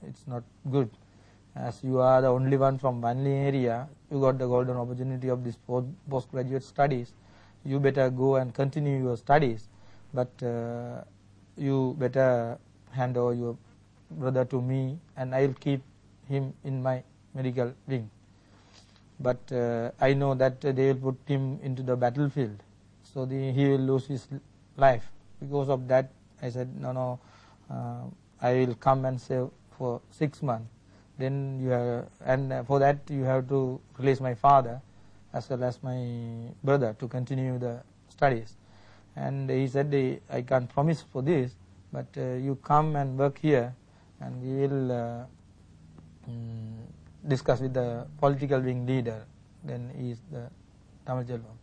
it's not good. As you are the only one from Vanni area, you got the golden opportunity of this postgraduate studies. You better go and continue your studies, but you better hand over your brother to me, and I will keep him in my medical wing. But I know that they will put him into the battlefield, so he will lose his life. Because of that, I said, no, I will come and save for 6 months. Then you have, and for that you have to release my father as well as my brother to continue the studies. And he said, I can't promise for this, but you come and work here, and we will discuss with the political wing leader. Then he is the Tamil Chelvam,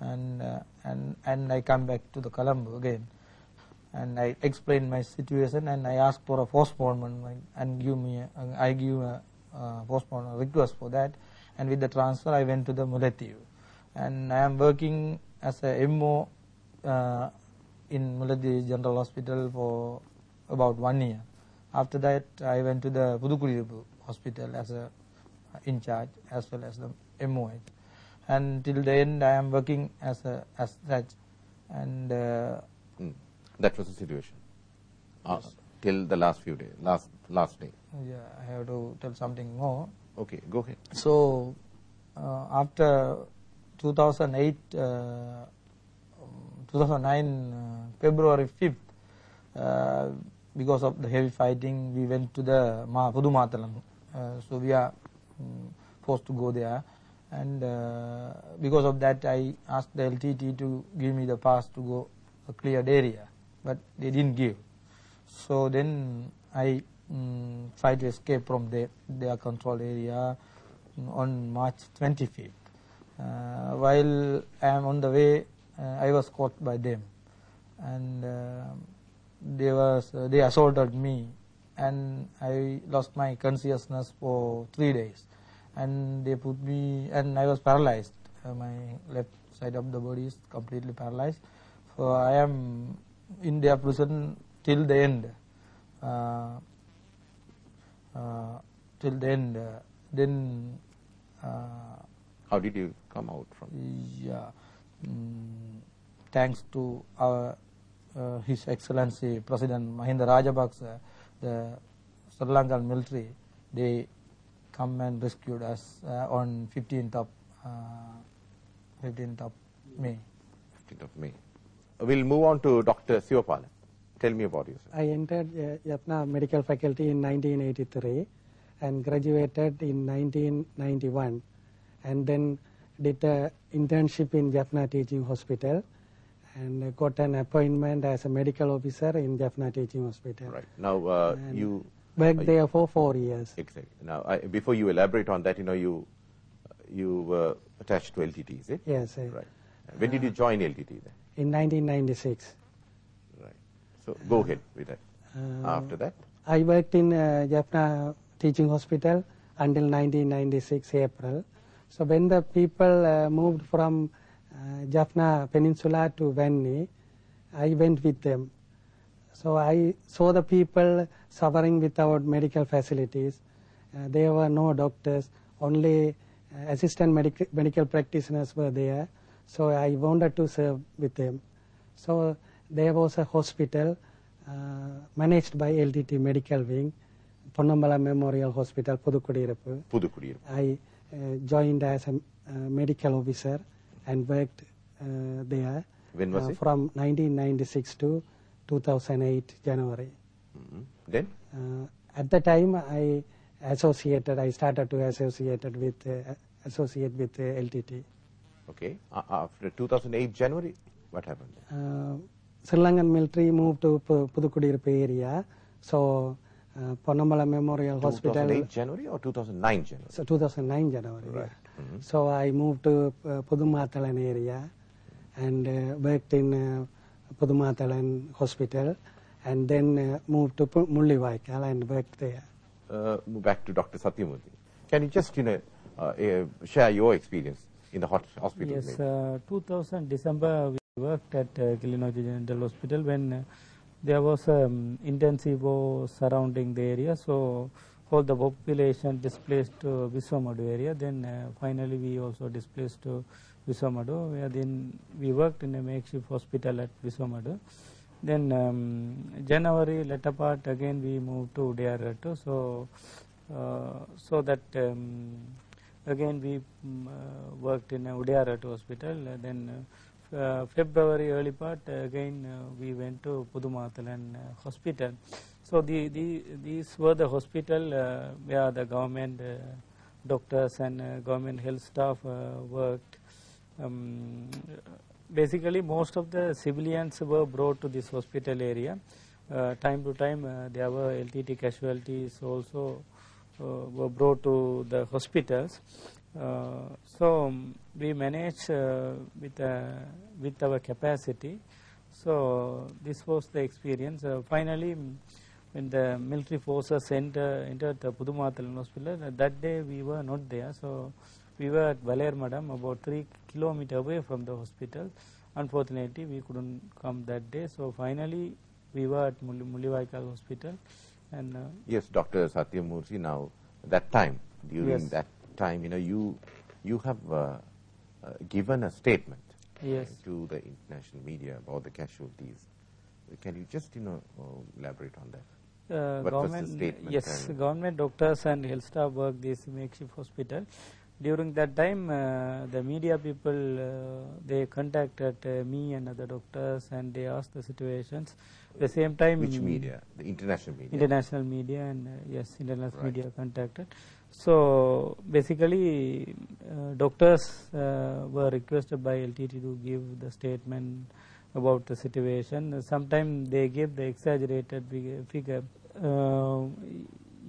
and I come back to the Colombo again, and I explain my situation, and I ask for a postponement, and I give a postponement request for that. And with the transfer, I went to the Mullaitivu, and I am working as a MO in Mullaitivu General Hospital for about 1 year. After that, I went to the Pudukudiripu Hospital as a in charge as well as the MOH, and till the end I am working as such, and that was the situation till the last few days, last day. Yeah, I have to tell something more. Okay, go ahead. So after 2008, 2009 February 5th, because of the heavy fighting, we went to the Pudumatalam. So we are forced to go there, and because of that I asked the LTTE to give me the pass to go a cleared area, but they didn't give. So then I tried to escape from their controlled area on March 25th. While I am on the way, I was caught by them, and they assaulted me, and I lost my consciousness for 3 days, and they put me, and I was paralyzed. My left side of the body is completely paralyzed. So I am in their prison till the end. Then how did you come out from? Yeah, thanks to our His Excellency President Mahinda Rajapaksa, the Sri Lankan military, they come and rescued us on 15th of May. 15th of May. We'll move on to Dr. Sivapala. Tell me about yourself. I entered Jaffna Medical Faculty in 1983 and graduated in 1991, and then did an internship in Jaffna Teaching Hospital, and got an appointment as a medical officer in Jaffna Teaching Hospital. Right. Now you worked there for 4 years. Exactly. Now before you elaborate on that, you were attached to LTTE, is it? Yes. Right. When did you join LTTE then? In 1996. Right. So go ahead with that. After that? I worked in Jaffna Teaching Hospital until 1996 April. So when the people moved from Jaffna Peninsula to Vanni, I went with them. So I saw the people suffering without medical facilities. There were no doctors, only assistant medical practitioners were there. So I wanted to serve with them. So there was a hospital managed by LTTE Medical Wing, Ponnambala Memorial Hospital, Pudukudiripu. I joined as a medical officer and worked there. When was it? From 1996 to 2008 January. Then? At the time I started to associate with LTTE. Okay. After 2008 January, what happened? Sri Lankan military moved to Pudukudiripu area. So Ponnambala Memorial Hospital. 2008 January or 2009 January? So 2009 January. Right. Yeah. So I moved to Pudumatalan area and worked in Pudumatalan Hospital, and then moved to Mullivaikal and worked there. Move back to Dr. Satyamurthy. Can you just share your experience in the hospital? Yes, 2000 December we worked at Kilinoji General Hospital when there was intensive war surrounding the area, so all the population displaced to Viswamadu area. Then finally we also displaced to Viswamadu, where then we worked in a makeshift hospital at Viswamadu. Then January latter part again we moved to Udayarattu, so that again we worked in a Udayarattu hospital. Then February early part again we went to Pudumathalan hospital. So these were the hospital where the government doctors and government health staff worked. Basically most of the civilians were brought to this hospital area. Time to time there were LTT casualties also were brought to the hospitals. So we managed with our capacity. So this was the experience. Finally, when the military forces entered the Pudumathalan hospital, that day we were not there. So we were at Valermadam, about 3 kilometers away from the hospital. Unfortunately, we couldn't come that day. So finally, we were at Mullivaikal hospital. And yes, Dr. Satyamurthy. Now, that time, during that time, you have given a statement to the international media about the casualties. Can you just elaborate on that? What was the statement? Yes, government doctors and health staff work this makeshift hospital. During that time, the media people they contacted me and other doctors, and they asked the situations. At the same time, which media? The international media. International media, and yes, international media contacted. So basically, doctors were requested by LTT to give the statement about the situation. Sometimes they give the exaggerated figure.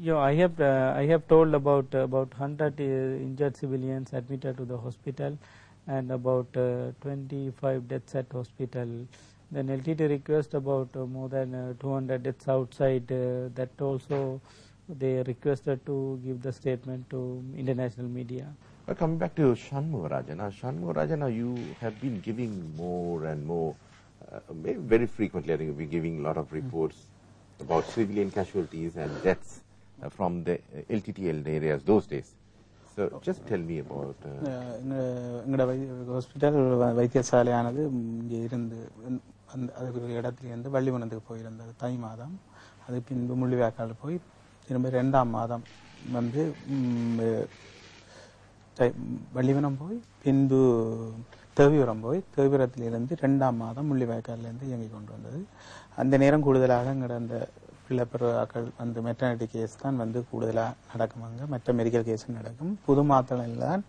I have told about 100 injured civilians admitted to the hospital and about 25 deaths at hospital. Then LTT request about more than 200 deaths outside. That also they requested to give the statement to international media. But coming back to Shanmugarajan, now you have been giving more and more, very frequently I think you've been giving a lot of reports about civilian casualties and deaths from the LTTL areas those days. So just tell me about hospital வைத்தியசாலையானது இங்கே இருந்து அதுக்கு இடத்துலேருந்து வள்ளிவனத்துக்கு போயிருந்தது தை மாதம். அது பின்பு முள்ளிவாய்க்கால் போய் திரும்ப 2ஆம் மாதம் வந்து வள்ளிவனம் போய் பின்பு தேவிபுரம் போய் தேவிபுரத்திலிருந்து 2ஆம் மாதம் முள்ளிவாய்க்காலிலிருந்து இயங்கிக் கொண்டு வந்தது. அந்த நேரம் கூடுதலாக எங்களோட அந்த பிள்ளைப்பருவாக்கள் வந்து மெட்டர்னிட்டி கேஸ் தான் வந்து கூடுதலாக நடக்குமாங்க. மற்ற மெடிக்கல் கேஸும் நடக்கும். புதுமாத்தளனில் தான்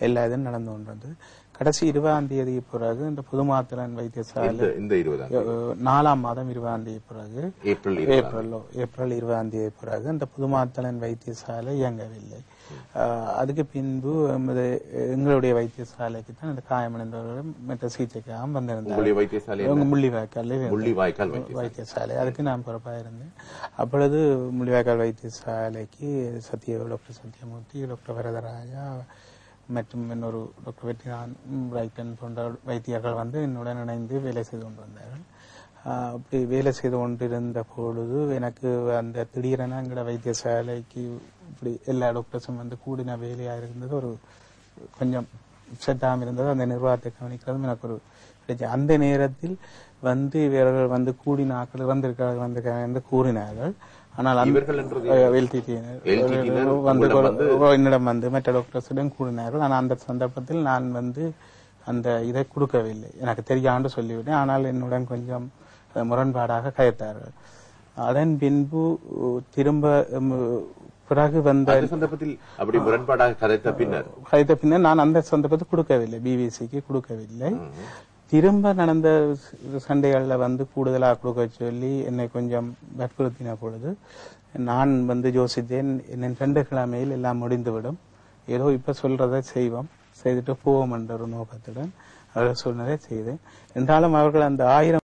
எல்லா இதுவும் நடந்து கொண்டு வந்தது. கடைசி 20ஆம் தேதி பிறகு இந்த புதுமாத்தளன் வைத்தியசாலை 4ஆம் மாதம் 20ஆம் தேதி பிறகு ஏப்ரல் 20ஆம் தேதி பிறகு இந்த புதுமாத்தளன் வைத்தியசாலை இயங்கவில்லை. அதுக்கு பின்பு எங்களுடைய வைத்தியசாலைக்கு தான் இந்த காயமடைந்தவர்கள் மற்ற சிகிச்சைக்காக வந்திருந்தாங்க. முள்ளிவாய்க்கால் வைத்தியசாலை அதுக்கு நான் பொறுப்பாக இருந்தேன். அப்பொழுது முள்ளிவாய்க்கால் வைத்தியசாலைக்கு டாக்டர் சத்யமூர்த்தி, டாக்டர் வரதராஜா மற்றும் இன்னொரு டாக்டர் வெற்றிகான் ரைட்டன் போன்ற வைத்தியர்கள் வந்து என்னுடன் இணைந்து வேலை செய்து கொண்டு வந்தார்கள். அப்படி வேலை செய்து கொண்டிருந்த பொழுது எனக்கு அந்த திடீரென எங்களோட வைத்தியசாலைக்கு இப்படி எல்லா டாக்டர்ஸும் வந்து கூடின வேலையாக இருந்தது. ஒரு கொஞ்சம் செட்டாக இருந்தது. அந்த நிர்வாகத்தை கவனிக்கிறதும் எனக்கு ஒரு பிரச்சனை. அந்த நேரத்தில் வந்து இவர்கள் வந்து கூடின ஆக்கள் இறந்திருக்கிறார்கள் வந்து கூறினார்கள். ஆனால் என்னிடம் வந்து மற்ற டாக்டர்ஸிடம் கூறினார்கள். ஆனால் அந்த சந்தர்ப்பத்தில் நான் வந்து அந்த இதை கொடுக்கவில்லை, எனக்கு தெரியாண்டு சொல்லிவிட்டேன். ஆனால் என்னுடன் கொஞ்சம் முரண்பாடாக கயத்தார்கள். அதன் பின்பு திரும்ப பிறகு வந்த சந்தர்ப்பத்தில் அப்படி முரண்பாடாக கதைத்த பின்னர் நான் அந்த சந்தர்ப்பத்தை கொடுக்கவில்லை, பிபிசிக்கு கொடுக்கவில்லை. திரும்ப நடந்த சண்டைகளில் வந்து கூடுதலாக கொடுக்க சொல்லி என்னை கொஞ்சம் வற்புறுத்தின பொழுது நான் வந்து யோசித்தேன், என்னை 2 கிழமையில் எல்லாம் முடிந்துவிடும், ஏதோ இப்ப சொல்றதை செய்வோம், செய்துட்டு போவோம் என்ற ஒரு நோக்கத்துடன் அவர்கள் சொன்னதை செய்தேன். என்றாலும் அவர்கள் அந்த 1000